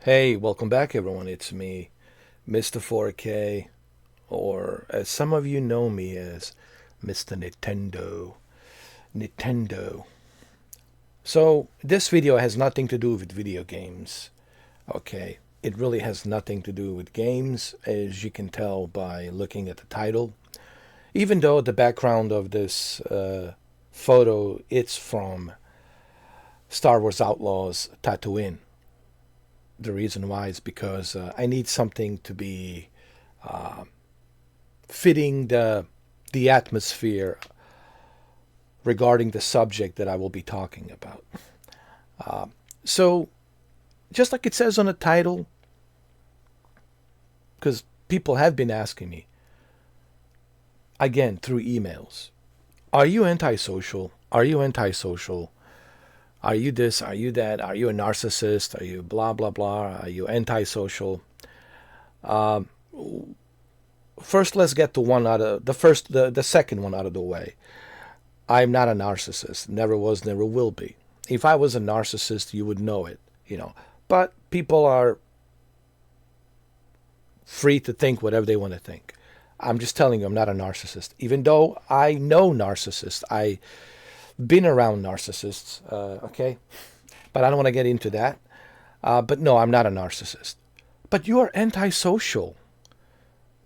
Hey, welcome back, everyone. It's me, Mrfourkay, or as some of you know me as Mr. Nintendo. Nintendo. So, this video has nothing to do with video games. Okay, it really has nothing to do with games, as you can tell by looking at the title. Even though the background of this photo it's from Star Wars Outlaws Tatooine. The reason why is because I need something to be fitting the atmosphere regarding the subject that I will be talking about. So, just like it says on the title, because people have been asking me again through emails, are you antisocial? Are you antisocial? Are you this? Are you that? Are you a narcissist? Are you blah blah blah? Are you antisocial? First, let's get to one out of the second one out of the way. I'm not a narcissist. Never was, never will be. If I was a narcissist, you would know it. But people are free to think whatever they want to think. I'm just telling you, I'm not a narcissist. Even though I know narcissists, I've been around narcissists, okay? But I don't want to get into that. But no, I'm not a narcissist. But you are antisocial.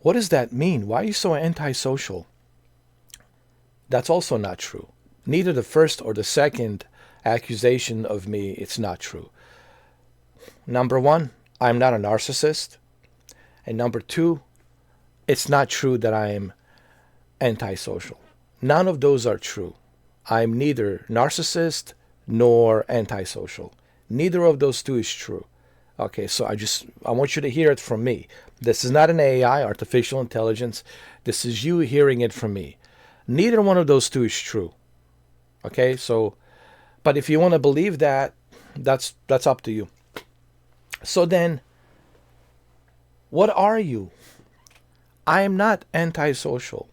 What does that mean? Why are you so antisocial? That's also not true. Neither the first or the second accusation of me, it's not true. Number one, I'm not a narcissist. And number two, it's not true that I am antisocial. None of those are true. I'm neither narcissist nor antisocial. Neither of those two is true. Okay, so I want you to hear it from me. This is not an AI, artificial intelligence. This is you hearing it from me. Neither one of those two is true. Okay, so but if you want to believe that, that's up to you. So then, what are you? I am not antisocial.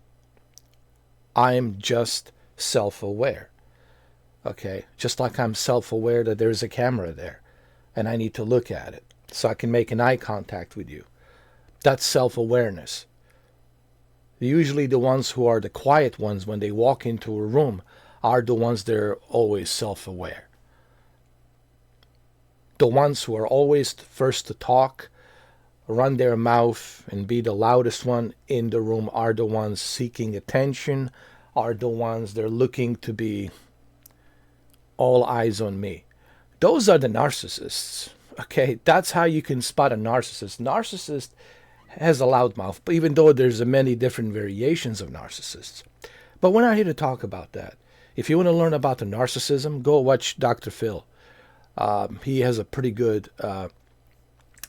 I am just self-aware. Okay, just like I'm self-aware that there's a camera there and I need to look at it so I can make an eye contact with you. That's self-awareness. Usually the ones who are the quiet ones when they walk into a room are the ones that are always self-aware. The ones who are always first to talk, run their mouth, and be the loudest one in the room are the ones seeking attention, are the ones that are looking to be all eyes on me. Those are the narcissists. Okay, that's how you can spot a narcissist. Narcissist has a loud mouth, but even though there's many different variations of narcissists. But we're not here to talk about that. If you want to learn about the narcissism, go watch Dr. Phil. He has a pretty good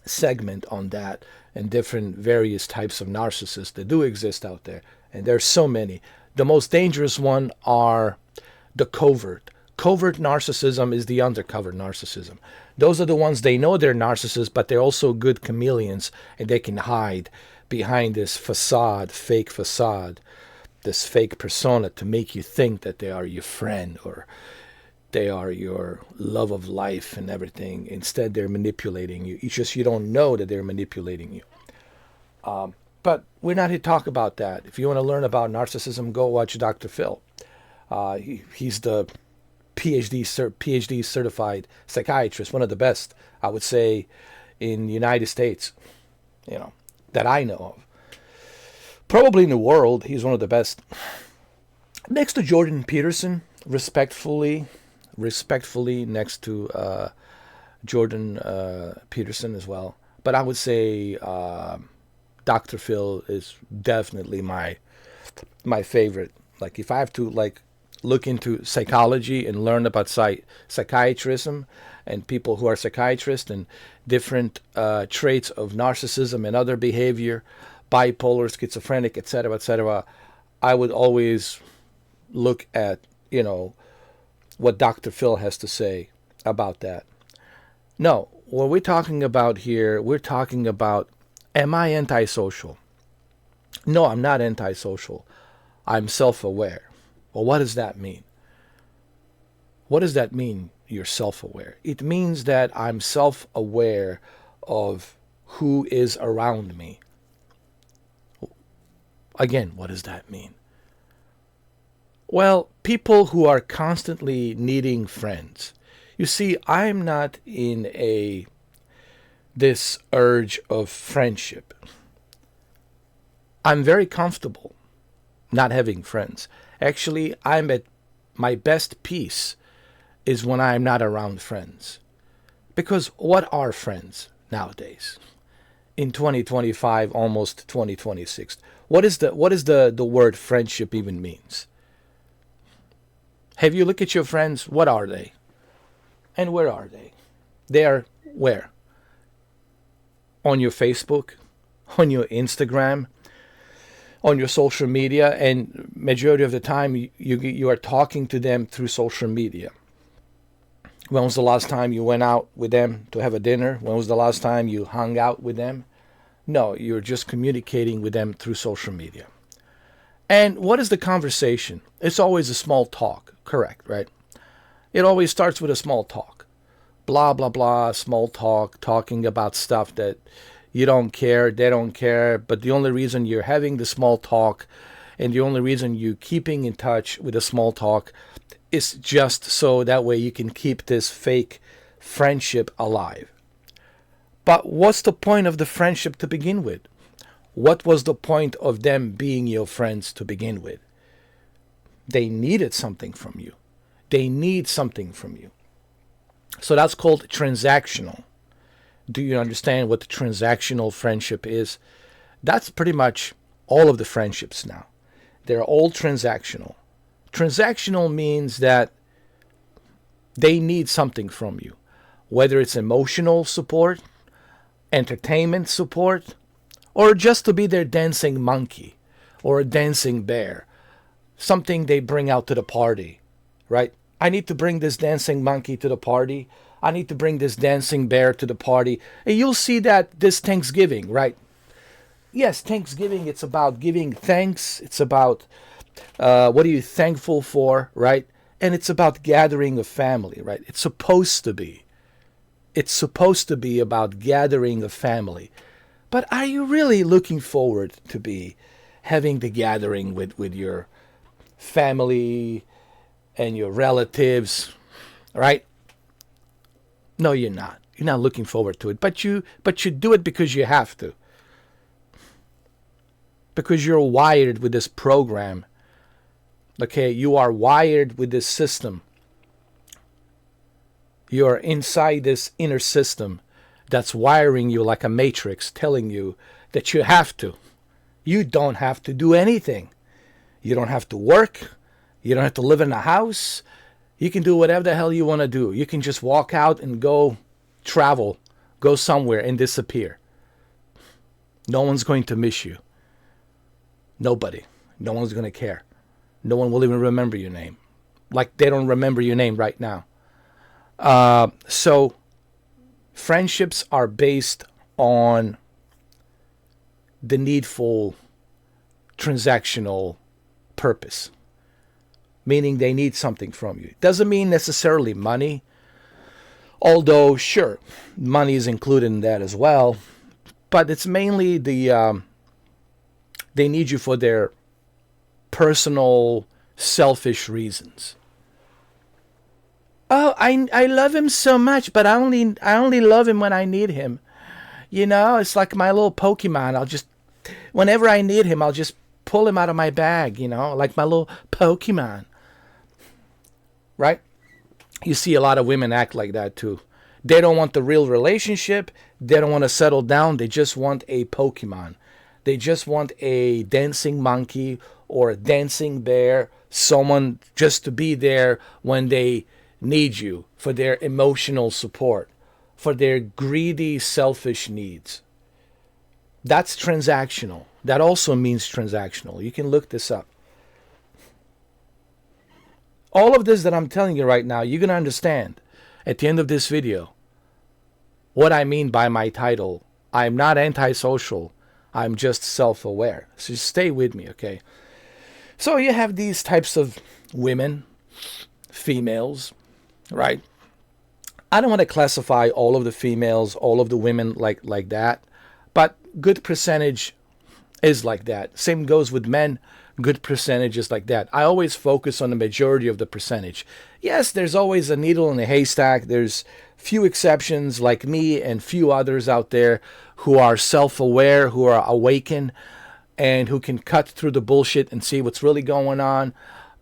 segment on that and different various types of narcissists that do exist out there. And there's so many. The most dangerous one are the covert. Covert narcissism is the undercover narcissism. Those are the ones they know they're narcissists, but they're also good chameleons and they can hide behind this facade, fake facade, this fake persona to make you think that they are your friend or they are your love of life and everything. Instead, they're manipulating you. It's just you don't know that they're manipulating you. But we're not here to talk about that. If you want to learn about narcissism, go watch Dr. Phil. He's the PhD certified psychiatrist, one of the best, I would say, in the United States, that I know of. Probably in the world, he's one of the best. Next to Jordan Peterson, respectfully next to Jordan Peterson as well. But I would say Dr. Phil is definitely my favorite. Like if I have to look into psychology and learn about psychiatrism and people who are psychiatrists and different traits of narcissism and other behavior, bipolar, schizophrenic, etc., I would always look at what Dr. Phil has to say about that. No, what we're talking about here, we're talking about, am I antisocial? No, I'm not antisocial. I'm self-aware. Well, what does that mean? What does that mean, you're self-aware? It means that I'm self-aware of who is around me. Again, what does that mean? Well, people who are constantly needing friends. You see, I'm not in this urge of friendship. I'm very comfortable not having friends. Actually, I'm at my best peace is when I'm not around friends. Because what are friends nowadays? In 2025, almost 2026. What is the word friendship even means? Have you looked at your friends? What are they? And where are they? They are where? On your Facebook, on your Instagram, on your social media, and majority of the time you are talking to them through social media. When was the last time you went out with them to have a dinner? When was the last time you hung out with them? No, you're just communicating with them through social media. And what is the conversation? It's always a small talk, correct, right? It always starts with a small talk. Blah, blah, blah, small talk, talking about stuff that you don't care, they don't care, but the only reason you're having the small talk and the only reason you're keeping in touch with the small talk is just so that way you can keep this fake friendship alive. But what's the point of the friendship to begin with? What was the point of them being your friends to begin with? They needed something from you. They need something from you. So that's called transactional. Do you understand what the transactional friendship is? That's pretty much all of the friendships now. They're all transactional. Transactional means that they need something from you, whether it's emotional support, entertainment support, or just to be their dancing monkey or a dancing bear, something they bring out to the party, right? I need to bring this dancing monkey to the party. I need to bring this dancing bear to the party. And you'll see that this Thanksgiving, right? Yes, Thanksgiving, it's about giving thanks. It's about what are you thankful for, right? And it's about gathering a family, right? It's supposed to be. It's supposed to be about gathering a family. But are you really looking forward to be having the gathering with your family and your relatives, right? No, you're not. You're not looking forward to it. But you do it because you have to. Because you're wired with this program. Okay, you are wired with this system. You're inside this inner system that's wiring you like a matrix, telling you that you have to. You don't have to do anything. You don't have to work. You don't have to live in a house. You can do whatever the hell you want to do. You can just walk out and go travel, go somewhere and disappear. No one's going to miss you. Nobody. No one's going to care. No one will even remember your name. Like they don't remember your name right now. So friendships are based on the needful transactional purpose, meaning they need something from you. Doesn't mean necessarily money, although sure, money is included in that as well, but it's mainly they need you for their personal, selfish reasons. Oh, I love him so much, but I only love him when I need him. You know, it's like my little Pokemon. Whenever I need him, I'll just pull him out of my bag, you know, like my little Pokemon. Right? You see a lot of women act like that too. They don't want the real relationship. They don't want to settle down. They just want a Pokemon. They just want a dancing monkey or a dancing bear, someone just to be there when they need you for their emotional support, for their greedy, selfish needs. That's transactional. That also means transactional. You can look this up. All of this that I'm telling you right now, you're going to understand at the end of this video what I mean by my title. I'm not antisocial. I'm just self-aware. So just stay with me, okay? So you have these types of women, females, right? I don't want to classify all of the females, all of the women like that, but good percentage is like that. Same goes with men. Good percentage is like that. I always focus on the majority of the percentage. Yes, there's always a needle in a haystack. There's few exceptions like me and few others out there who are self-aware, who are awakened, and who can cut through the bullshit and see what's really going on.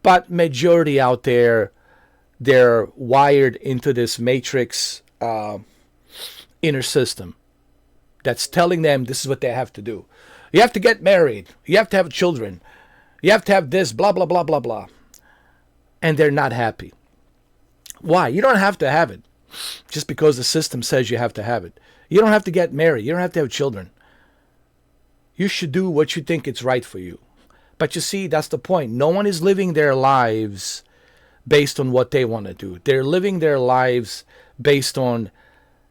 But majority out there, they're wired into this matrix inner system that's telling them this is what they have to do. You have to get married. You have to have children. You have to have this, blah, blah, blah, blah, blah. And they're not happy. Why? You don't have to have it just because the system says you have to have it. You don't have to get married. You don't have to have children. You should do what you think is right for you. But you see, that's the point. No one is living their lives based on what they want to do. They're living their lives based on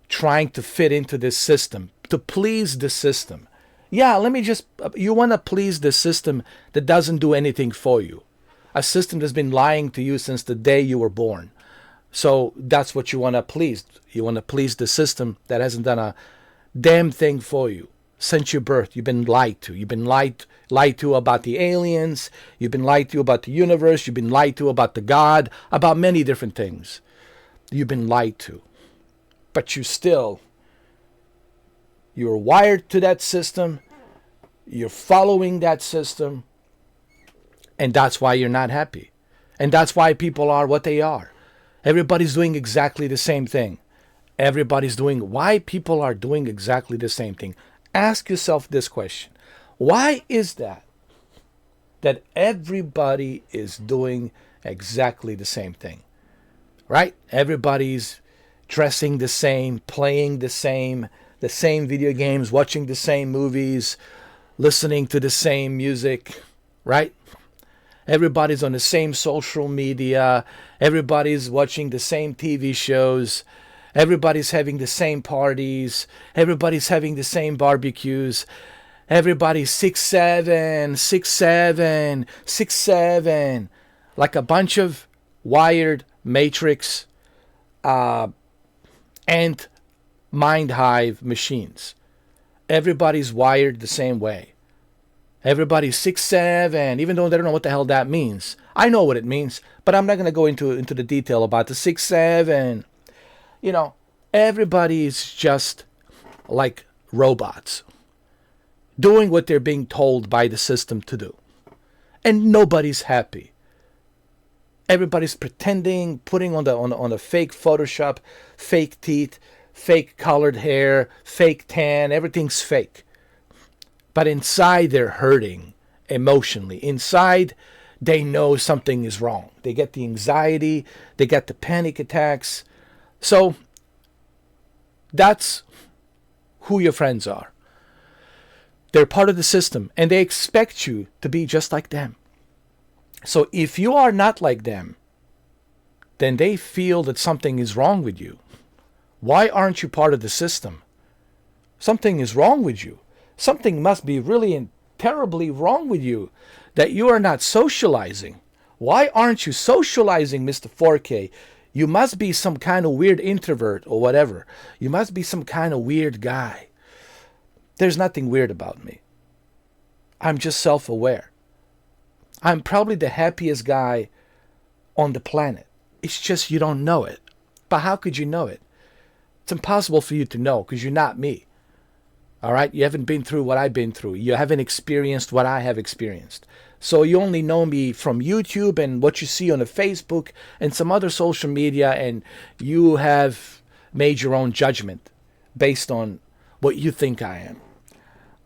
trying to fit into this system, to please the system. Yeah, you want to please the system that doesn't do anything for you. A system that's been lying to you since the day you were born. So that's what you want to please. You want to please the system that hasn't done a damn thing for you. Since your birth, you've been lied to. You've been lied to about the aliens. You've been lied to about the universe. You've been lied to about the God, about many different things. You've been lied to. But you're wired to that system. You're following that system. And that's why you're not happy. And that's why people are what they are. Everybody's doing exactly the same thing. Why people are doing exactly the same thing. Ask yourself this question. Why is that everybody is doing exactly the same thing? Right? Everybody's dressing the same, playing the same video games, watching the same movies, listening to the same music, right? Everybody's on the same social media. Everybody's watching the same TV shows. Everybody's having the same parties. Everybody's having the same barbecues. Everybody's 6'7", 6'7", 6'7", like a bunch of wired matrix and mind hive machines. Everybody's wired the same way. Everybody's 6'7", even though they don't know what the hell that means. I know what it means, but I'm not going to go into the detail about the 6'7". You know, everybody's just like robots, doing what they're being told by the system to do. And nobody's happy. Everybody's pretending, putting on the fake Photoshop, fake teeth, fake colored hair, fake tan, everything's fake. But inside they're hurting emotionally. Inside they know something is wrong. They get the anxiety, they get the panic attacks. So that's who your friends are. They're part of the system and they expect you to be just like them. So if you are not like them, then they feel that something is wrong with you. Why aren't you part of the system? Something is wrong with you. Something must be really and terribly wrong with you that you are not socializing. Why aren't you socializing, Mrfourkay? You must be some kind of weird introvert or whatever. You must be some kind of weird guy. There's nothing weird about me. I'm just self-aware. I'm probably the happiest guy on the planet. It's just you don't know it. But how could you know it? It's impossible for you to know because you're not me. All right? You haven't been through what I've been through. You haven't experienced what I have experienced. So you only know me from YouTube and what you see on the Facebook and some other social media, and you have made your own judgment based on what you think I am.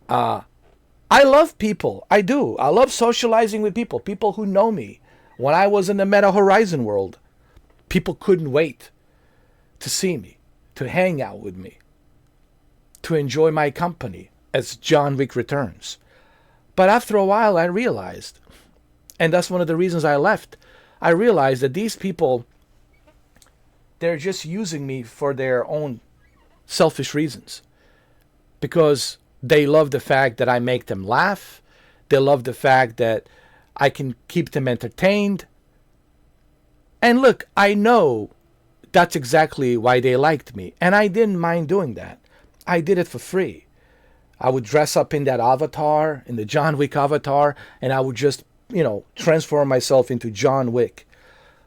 I love people. I do. I love socializing with people who know me. When I was in the Meta Horizon world, people couldn't wait to see me, to hang out with me, to enjoy my company as John Wick returns. But after a while, I realized, and that's one of the reasons I left, I realized that these people, they're just using me for their own selfish reasons. Because they love the fact that I make them laugh. They love the fact that I can keep them entertained. And look, I know That's exactly why they liked me. And I didn't mind doing that. I did it for free. I would dress up in that avatar, in the John Wick avatar, and I would just, transform myself into John Wick.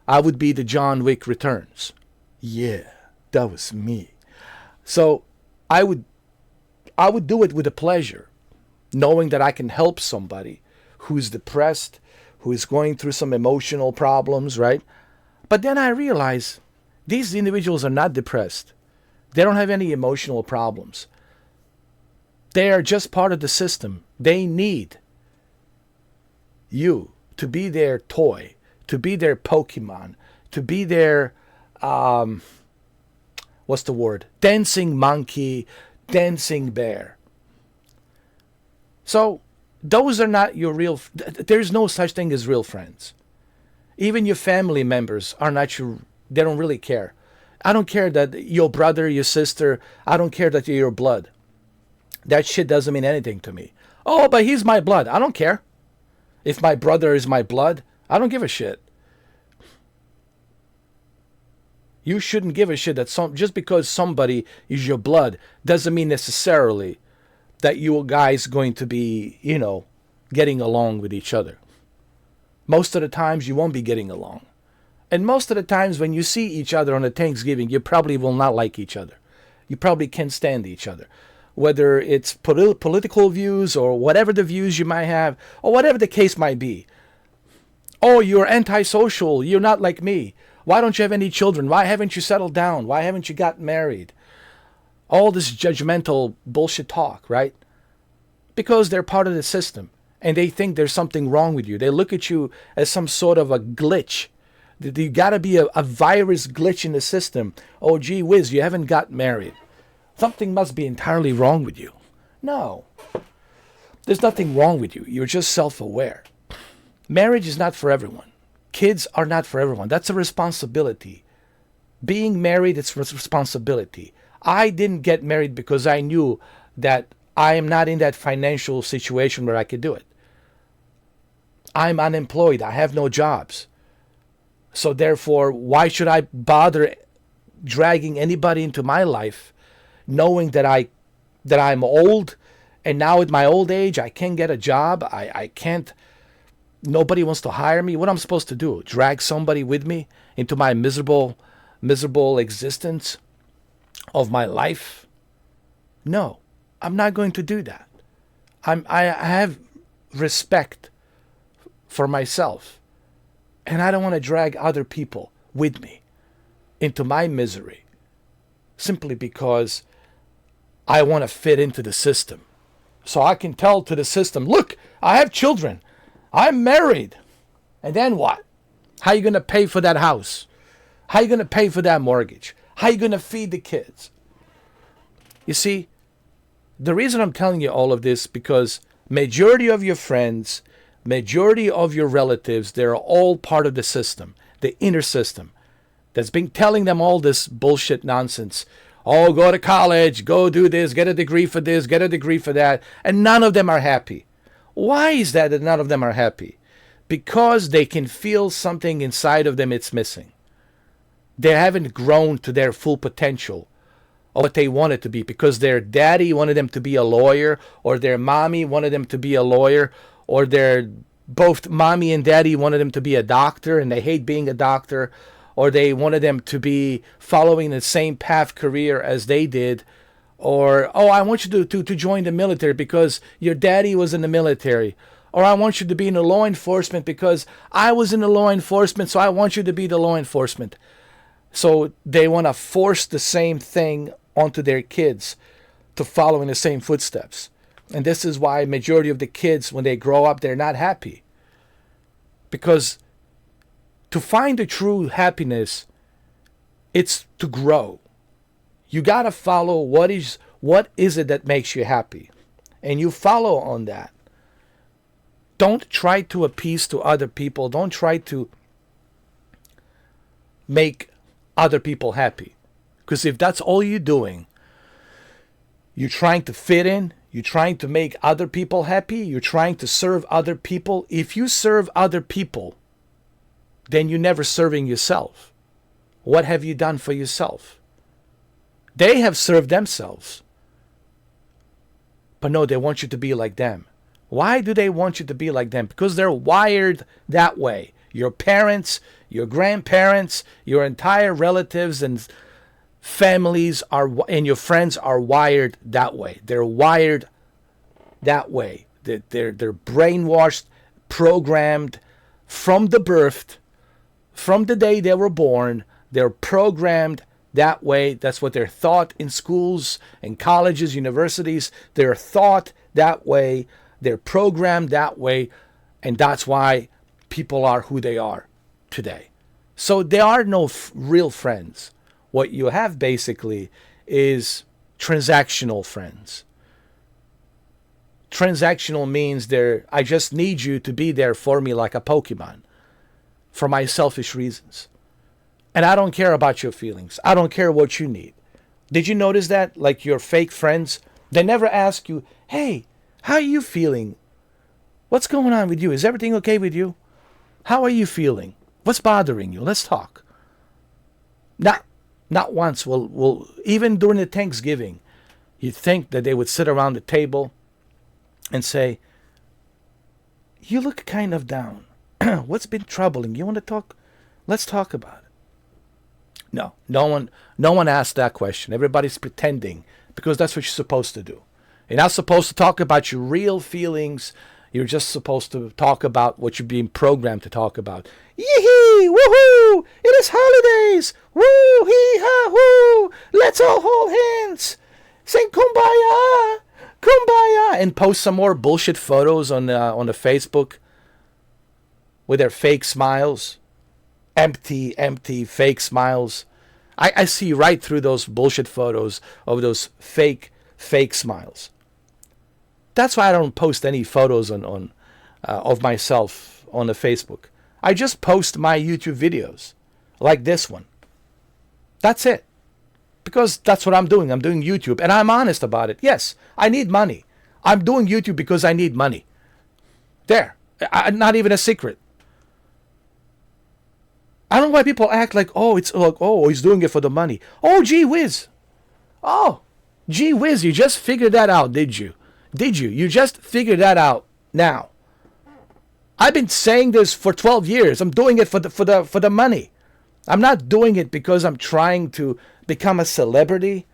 I would be the John Wick Returns. Yeah, that was me. So I would do it with a pleasure, knowing that I can help somebody who's depressed, who is going through some emotional problems, right? But then I realize these individuals are not depressed. They don't have any emotional problems. They are just part of the system. They need you to be their toy, to be their Pokemon, to be their, what's the word? Dancing monkey, dancing bear. So those are not your real, there's no such thing as real friends. Even your family members are not your, they don't really care. I don't care that your brother, your sister, I don't care that you're your blood. That shit doesn't mean anything to me. Oh, but he's my blood. I don't care. If my brother is my blood, I don't give a shit. You shouldn't give a shit that just because somebody is your blood doesn't mean necessarily that you guys going to be, getting along with each other. Most of the times you won't be getting along. And most of the times when you see each other on a Thanksgiving, you probably will not like each other. You probably can't stand each other. Whether it's political views or whatever the views you might have, or whatever the case might be. Oh, you're antisocial. You're not like me. Why don't you have any children? Why haven't you settled down? Why haven't you got married? All this judgmental bullshit talk, right? Because they're part of the system and they think there's something wrong with you. They look at you as some sort of a glitch. You got to be a virus glitch in the system. Oh, gee whiz, you haven't got married. Something must be entirely wrong with you. No. There's nothing wrong with you. You're just self-aware. Marriage is not for everyone. Kids are not for everyone. That's a responsibility. Being married, it's a responsibility. I didn't get married because I knew that I am not in that financial situation where I could do it. I'm unemployed. I have no jobs. So therefore, why should I bother dragging anybody into my life knowing that I'm old, and now at my old age I can't get a job, I can't, nobody wants to hire me? What am I supposed to do? Drag somebody with me into my miserable existence of my life? No, I'm not going to do that. I have respect for myself, and I don't want to drag other people with me into my misery simply because I want to fit into the system. So I can tell to the system, look, I have children. I'm married. And then what? How are you going to pay for that house? How are you going to pay for that mortgage? How are you going to feed the kids? You see, the reason I'm telling you all of this, because majority of your friends, majority of your relatives, they're all part of the system, the inner system, that's been telling them all this bullshit nonsense. Oh, go to college, go do this, get a degree for this, get a degree for that. And none of them are happy. Why is that none of them are happy? Because they can feel something inside of them it's missing. They haven't grown to their full potential of what they wanted to be, because their daddy wanted them to be a lawyer, or their mommy wanted them to be a lawyer, or their both mommy and daddy wanted them to be a doctor and they hate being a doctor, or they wanted them to be following the same path career as they did, or, oh, I want you to join the military because your daddy was in the military, or I want you to be in the law enforcement because I was in the law enforcement, so I want you to be the law enforcement. So they want to force the same thing onto their kids to follow in the same footsteps. And this is why majority of the kids, when they grow up, they're not happy. Because to find the true happiness, it's to grow. You got to follow what is it that makes you happy. And you follow on that. Don't try to appease to other people. Don't try to make other people happy. Because if that's all you're doing, you're trying to fit in, you're trying to make other people happy, you're trying to serve other people. If you serve other people, then you're never serving yourself. What have you done for yourself? They have served themselves. But no, they want you to be like them. Why do they want you to be like them? Because they're wired that way. Your parents, your grandparents, your entire relatives and families and your friends are wired that way. They're wired that way. They're brainwashed, programmed from the birth, from the day they were born. They're programmed that way. That's what they're taught in schools and colleges, universities. They're taught that way. They're programmed that way. And that's why people are who they are today. So there are no real friends. What you have basically is transactional friends. Transactional means I just need you to be there for me like a Pokemon for my selfish reasons. And I don't care about your feelings. I don't care what you need. Did you notice that? Like your fake friends, they never ask you, hey, how are you feeling? What's going on with you? Is everything okay with you? How are you feeling? What's bothering you? Let's talk. Not once. We'll even during the Thanksgiving, you'd think that they would sit around the table and say, you look kind of down. What's been troubling you? Want to talk? Let's talk about it. No one asked that question. Everybody's pretending because that's what you're supposed to do. You're not supposed to talk about your real feelings. You're just supposed to talk about what you're being programmed to talk about. Yee-hee! Woohoo! It is holidays! Woo-hee-ha-hoo! Let's all hold hands! Sing kumbaya! Kumbaya! And post some more bullshit photos on the Facebook with their fake smiles. Empty, fake smiles. I see right through those bullshit photos of those fake smiles. That's why I don't post any photos of myself on the Facebook. I just post my YouTube videos, like this one. That's it. Because that's what I'm doing. I'm doing YouTube, and I'm honest about it. Yes, I need money. I'm doing YouTube because I need money. There. Not even a secret. I don't know why people act like, it's like, he's doing it for the money. Oh, gee whiz. Oh, gee whiz, you just figured that out, did you? Did you? You just figured that out now. I've been saying this for 12 years. I'm doing it for the money. I'm not doing it because I'm trying to become a celebrity.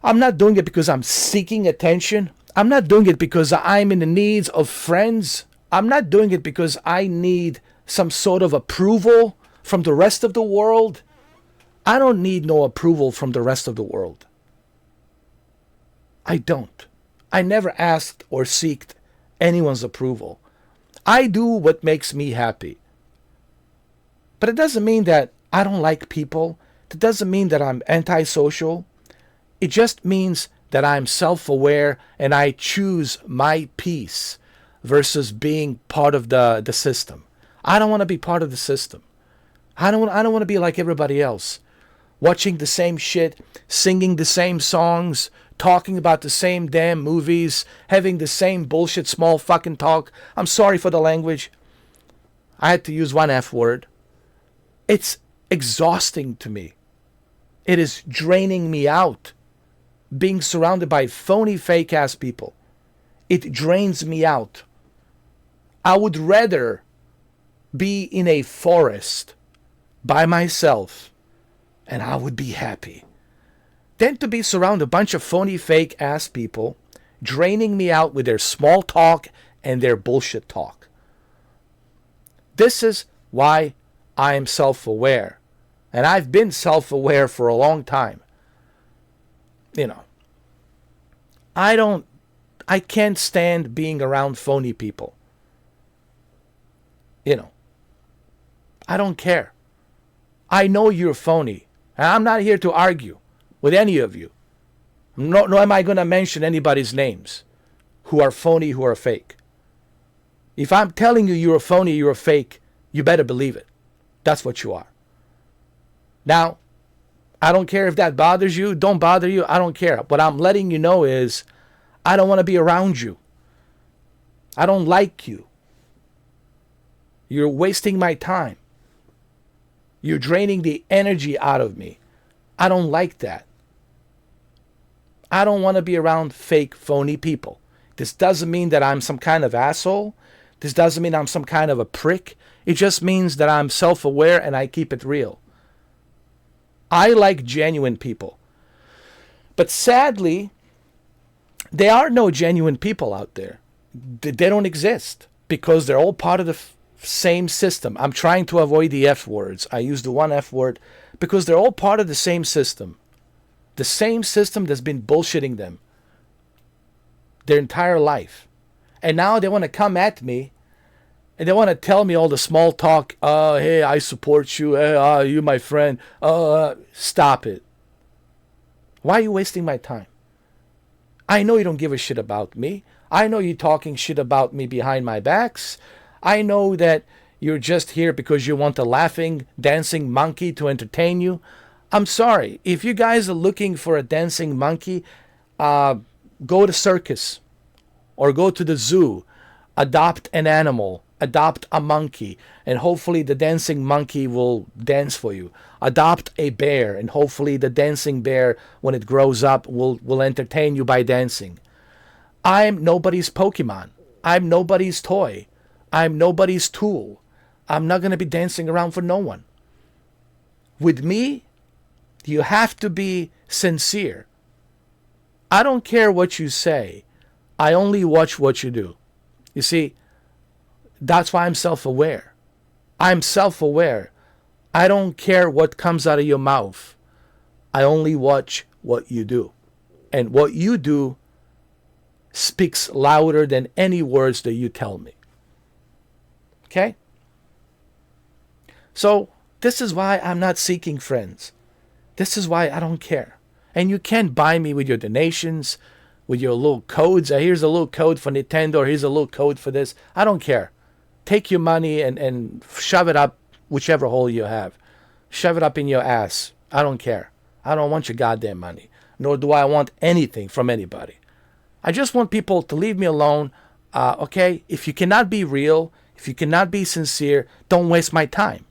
I'm not doing it because I'm seeking attention. I'm not doing it because I'm in the needs of friends. I'm not doing it because I need some sort of approval from the rest of the world. I don't need no approval from the rest of the world. I don't. I never asked or seeked anyone's approval. I do what makes me happy. But it doesn't mean that I don't like people. It doesn't mean that I'm antisocial. It just means that I'm self-aware and I choose my peace versus being part of the system. I don't want to be part of the system. I don't want to be like everybody else. Watching the same shit, singing the same songs, talking about the same damn movies, having the same bullshit small fucking talk. I'm sorry for the language. I had to use one F word. It's exhausting to me. It is draining me out. Being surrounded by phony, fake-ass people. It drains me out. I would rather be in a forest by myself and I would be happy than to be surrounded by a bunch of phony, fake-ass people draining me out with their small talk and their bullshit talk. This is why I am self-aware. And I've been self-aware for a long time. I can't stand being around phony people. I don't care. I know you're phony. And I'm not here to argue with any of you. Nor am I going to mention anybody's names who are phony, who are fake. If I'm telling you you're a phony, you're a fake, you better believe it. That's what you are. Now, I don't care if that bothers you. Don't bother you. I don't care. What I'm letting you know is I don't want to be around you. I don't like you. You're wasting my time. You're draining the energy out of me. I don't like that. I don't want to be around fake, phony people. This doesn't mean that I'm some kind of asshole. This doesn't mean I'm some kind of a prick. It just means that I'm self-aware and I keep it real. I like genuine people. But sadly, there are no genuine people out there. They don't exist because they're all part of the same system. I'm trying to avoid the F words. I use the one F word because they're all part of the same system. The same system that's been bullshitting them their entire life. And now they want to come at me and they want to tell me all the small talk. Oh, hey, I support you. Hey, you my friend. Stop it. Why are you wasting my time? I know you don't give a shit about me. I know you're talking shit about me behind my backs. I know that you're just here because you want a laughing, dancing monkey to entertain you. I'm sorry. If you guys are looking for a dancing monkey, go to circus or go to the zoo. Adopt an animal. Adopt a monkey. And hopefully the dancing monkey will dance for you. Adopt a bear. And hopefully the dancing bear, when it grows up, will entertain you by dancing. I'm nobody's Pokemon. I'm nobody's toy. I'm nobody's tool. I'm not going to be dancing around for no one. With me, you have to be sincere. I don't care what you say. I only watch what you do. You see, that's why I'm self-aware. I'm self-aware. I don't care what comes out of your mouth. I only watch what you do. And what you do speaks louder than any words that you tell me. Okay? So, this is why I'm not seeking friends. This is why I don't care. And you can't buy me with your donations, with your little codes. Here's a little code for Nintendo, or here's a little code for this. I don't care. Take your money and shove it up whichever hole you have. Shove it up in your ass. I don't care. I don't want your goddamn money. Nor do I want anything from anybody. I just want people to leave me alone. Okay? If you cannot be real, if you cannot be sincere, don't waste my time.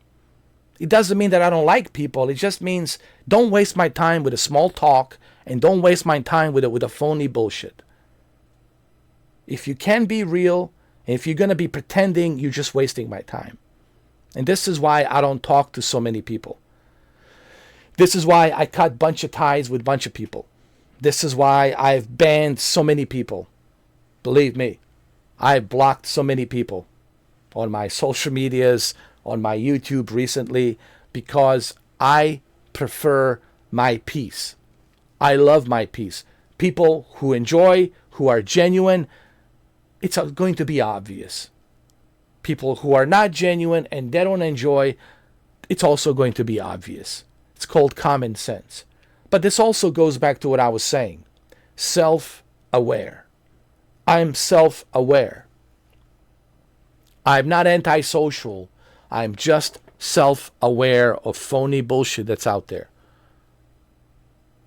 It doesn't mean that I don't like people. It just means don't waste my time with a small talk and don't waste my time with a phony bullshit. If you can be real, and if you're going to be pretending, you're just wasting my time. And this is why I don't talk to so many people. This is why I cut a bunch of ties with a bunch of people. This is why I've banned so many people. Believe me, I've blocked so many people on my social medias, on my YouTube recently, because I prefer my peace. I love my peace. People who enjoy, who are genuine, it's going to be obvious. People who are not genuine and they don't enjoy, it's also going to be obvious. It's called common sense. But this also goes back to what I was saying. Self-aware. I'm self-aware. I'm not antisocial. I'm just self-aware of phony bullshit that's out there.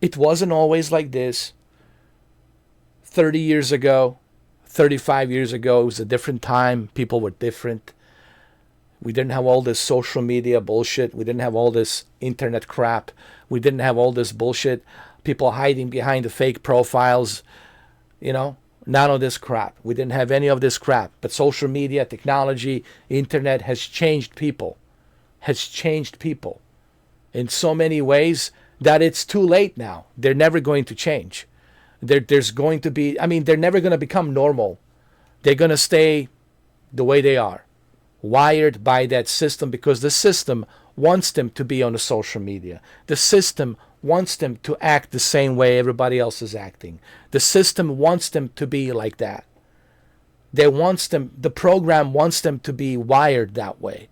It wasn't always like this. 30 years ago, 35 years ago, it was a different time. People were different. We didn't have all this social media bullshit. We didn't have all this internet crap. We didn't have all this bullshit. People hiding behind the fake profiles. You know, none of this crap. We didn't have any of this crap. But social media, technology, internet has changed people. Has changed people in so many ways that it's too late now. They're never going to change. There's going to be, they're never going to become normal. They're going to stay the way they are. Wired by that system because the system wants them to be on the social media. The system wants them to act the same way everybody else is acting. The system wants them to be like that. The program wants them to be wired that way.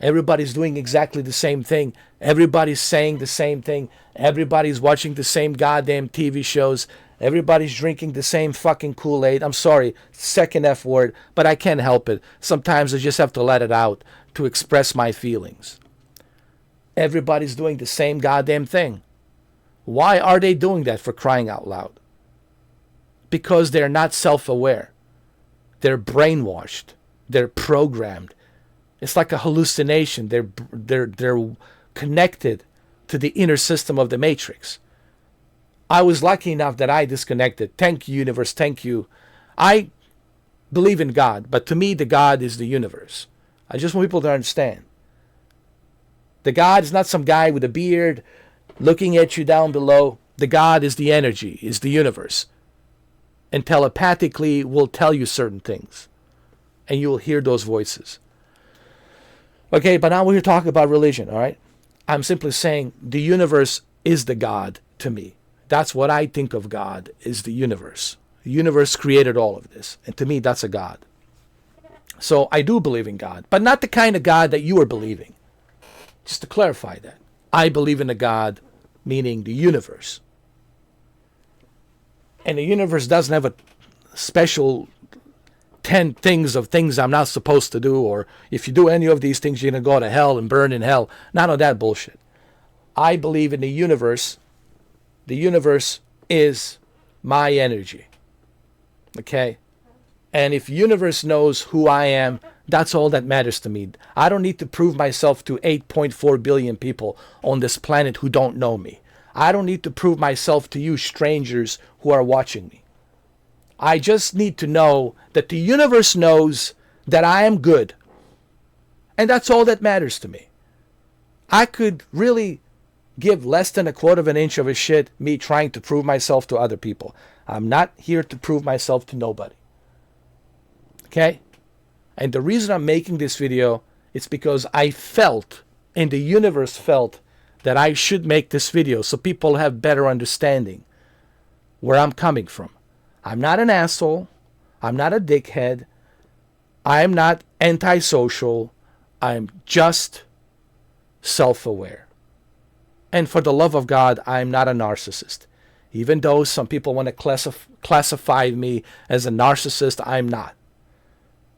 Everybody's doing exactly the same thing. Everybody's saying the same thing. Everybody's watching the same goddamn TV shows. Everybody's drinking the same fucking Kool-Aid. I'm sorry, second F word, but I can't help it. Sometimes I just have to let it out to express my feelings. Everybody's doing the same goddamn thing. Why are they doing that, for crying out loud? Because they're not self-aware. They're brainwashed. They're programmed. It's like a hallucination. They're connected to the inner system of the matrix. I was lucky enough that I disconnected. Thank you, universe. Thank you. I believe in God, but to me, the God is the universe. I just want people to understand. The God is not some guy with a beard looking at you down below. The God is the energy, is the universe. And telepathically will tell you certain things. And you will hear those voices. Okay, but now we're talking about religion, all right? I'm simply saying the universe is the God to me. That's what I think of God, is the universe. The universe created all of this. And to me, that's a God. So I do believe in God, but not the kind of God that you are believing. Just to clarify that. I believe in a God, meaning the universe. And the universe doesn't have a special 10 things of things I'm not supposed to do, or if you do any of these things, you're going to go to hell and burn in hell. None of that bullshit. I believe in the universe. The universe is my energy. Okay? And if universe knows who I am, that's all that matters to me. I don't need to prove myself to 8.4 billion people on this planet who don't know me. I don't need to prove myself to you strangers who are watching me. I just need to know that the universe knows that I am good. And that's all that matters to me. I could really give less than a quarter of an inch of a shit me trying to prove myself to other people. I'm not here to prove myself to nobody. Okay? And the reason I'm making this video is because I felt, and the universe felt, that I should make this video so people have better understanding where I'm coming from. I'm not an asshole. I'm not a dickhead. I'm not antisocial. I'm just self-aware. And for the love of God, I'm not a narcissist. Even though some people want to classify me as a narcissist, I'm not.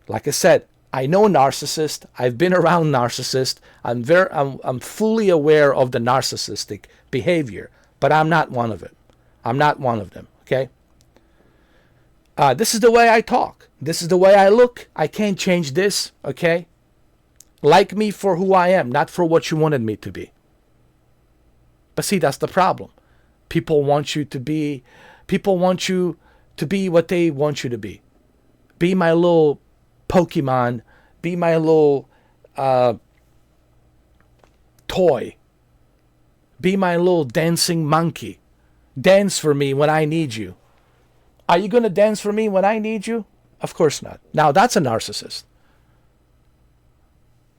Like I said, I know narcissists. I've been around narcissists. I'm fully aware of the narcissistic behavior, but I'm not one of it. I'm not one of them. Okay. This is the way I talk. This is the way I look. I can't change this. Okay. Like me for who I am, not for what you wanted me to be. But see, that's the problem. People want you to be what they want you to be. Be my little Pokemon, be my little toy, be my little dancing monkey. Dance for me when I need you. Are you going to dance for me when I need you? Of course not. Now that's a narcissist.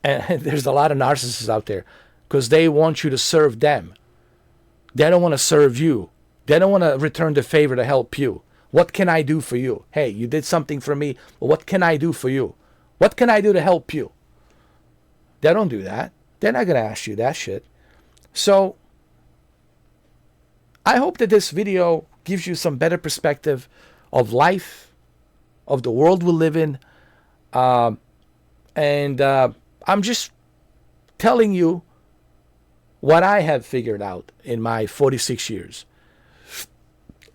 And there's a lot of narcissists out there because they want you to serve them. They don't want to serve you. They don't want to return the favor to help you. What can I do for you? Hey, you did something for me. Well, what can I do for you? What can I do to help you? They don't do that. They're not going to ask you that shit. So, I hope that this video gives you some better perspective of life, of the world we live in. And I'm just telling you what I have figured out in my 46 years.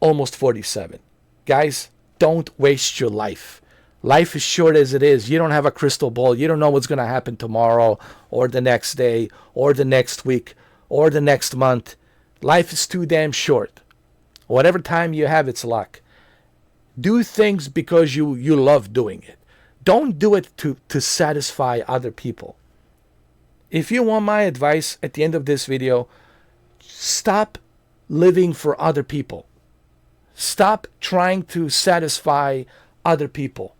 Almost 47. Guys, don't waste your life. Life is short as it is. You don't have a crystal ball. You don't know what's going to happen tomorrow or the next day or the next week or the next month. Life is too damn short. Whatever time you have, it's luck. Do things because you love doing it. Don't do it to satisfy other people. If you want my advice at the end of this video, stop living for other people. Stop trying to satisfy other people.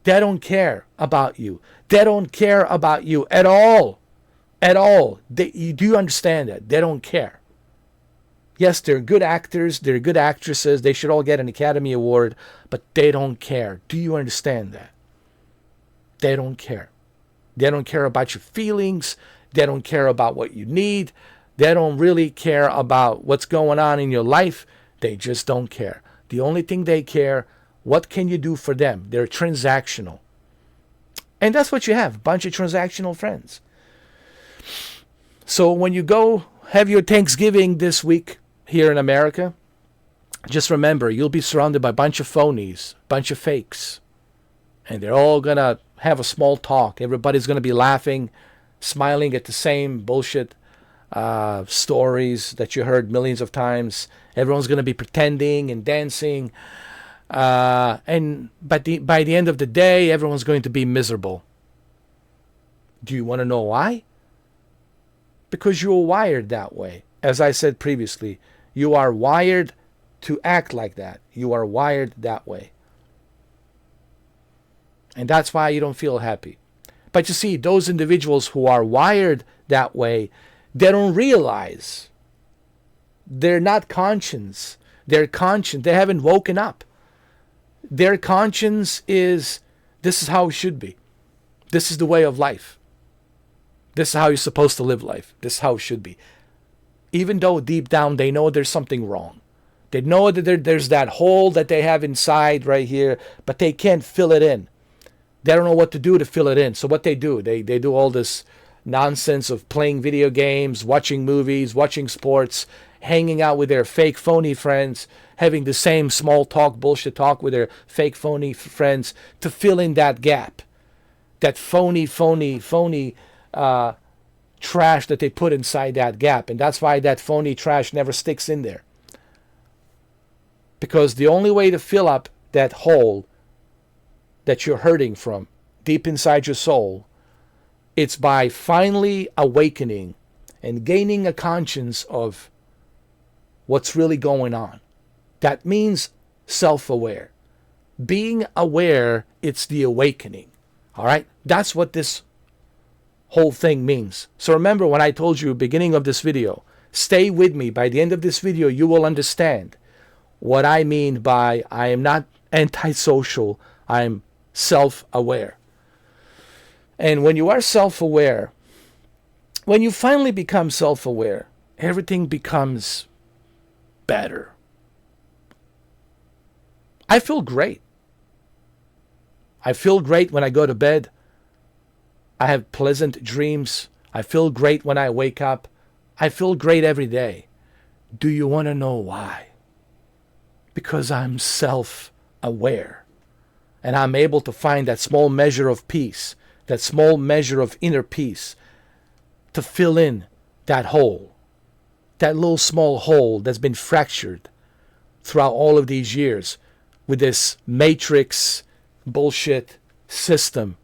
They don't care about you. They don't care about you at all. At all. Do you understand that? They don't care. Yes, they're good actors. They're good actresses. They should all get an Academy Award, but they don't care. Do you understand that? They don't care. They don't care about your feelings. They don't care about what you need. They don't really care about what's going on in your life. They just don't care. The only thing they care, what can you do for them? They're transactional. And that's what you have, a bunch of transactional friends. So when you go have your Thanksgiving this week here in America, just remember, you'll be surrounded by a bunch of phonies, a bunch of fakes. And they're all going to have a small talk. Everybody's going to be laughing, smiling at the same bullshit stories that you heard millions of times. Everyone's going to be pretending and dancing. And by the end of the day, everyone's going to be miserable. Do you want to know why? Because you are wired that way. As I said previously, you are wired to act like that. You are wired that way. And that's why you don't feel happy. But you see, those individuals who are wired that way, they don't realize they're not conscious. Their conscience, they haven't woken up. Their conscience is, this is how it should be. This is the way of life. This is how you're supposed to live life. This is how it should be. Even though deep down they know there's something wrong. They know that there's that hole that they have inside right here, but they can't fill it in. They don't know what to do to fill it in. So what they do, they do all this nonsense of playing video games, watching movies, watching sports, hanging out with their fake phony friends, having the same small talk, bullshit talk with their fake phony friends to fill in that gap. That phony trash that they put inside that gap. And that's why that phony trash never sticks in there. Because the only way to fill up that hole that you're hurting from deep inside your soul, it's by finally awakening and gaining a conscience of what's really going on. That means self-aware. Being aware, it's the awakening. All right? That's what this whole thing means. So remember when I told you beginning of this video, stay with me. By the end of this video, you will understand what I mean by I am not antisocial, I'm self-aware. And when you are self-aware, when you finally become self-aware, everything becomes better. I feel great. I feel great when I go to bed. I have pleasant dreams. I feel great when I wake up. I feel great every day. Do you want to know why? Because I'm self-aware. And I'm able to find that small measure of peace, that small measure of inner peace, to fill in that hole, that little small hole that's been fractured throughout all of these years with this matrix bullshit system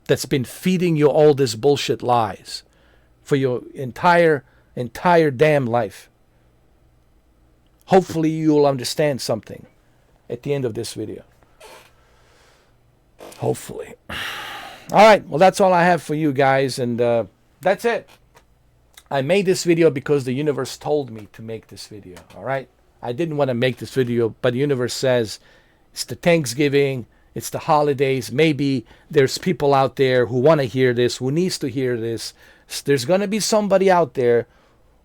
that's been feeding you all this bullshit lies for your entire damn life. Hopefully you'll understand something at the end of this video. Hopefully. All right, well, that's all I have for you guys, and that's it. I made this video because the universe told me to make this video, all right? I didn't want to make this video, but the universe says it's the Thanksgiving, it's the holidays. Maybe there's people out there who want to hear this, who needs to hear this. There's going to be somebody out there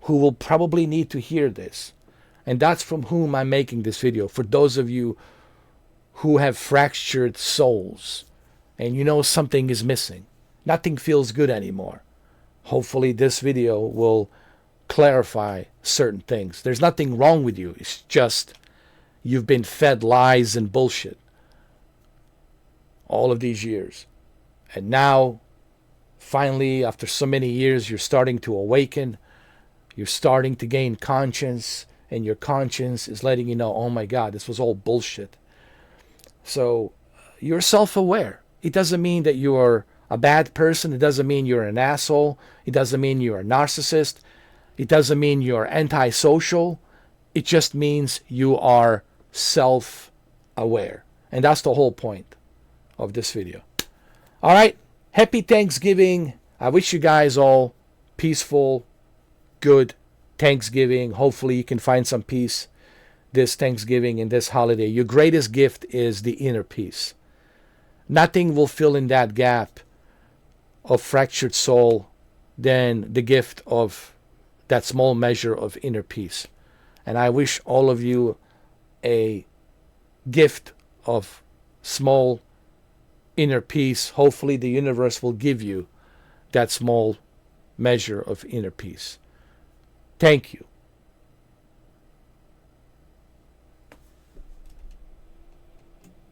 who will probably need to hear this. And that's from whom I'm making this video. For those of you who have fractured souls and you know something is missing, nothing feels good anymore. Hopefully this video will clarify certain things. There's nothing wrong with you. It's just you've been fed lies and bullshit all of these years. And now, finally, after so many years, you're starting to awaken. You're starting to gain conscience. And your conscience is letting you know, oh my God, this was all bullshit. So you're self-aware. It doesn't mean that you're a bad person. It doesn't mean you're an asshole. It doesn't mean you're a narcissist. It doesn't mean you're antisocial. It just means you are self-aware. And that's the whole point of this video. All right. Happy Thanksgiving. I wish you guys all peaceful, good Thanksgiving. Hopefully you can find some peace this Thanksgiving and this holiday. Your greatest gift is the inner peace. Nothing will fill in that gap of fractured soul than the gift of that small measure of inner peace. And I wish all of you a gift of small inner peace. Hopefully the universe will give you that small measure of inner peace. Thank you.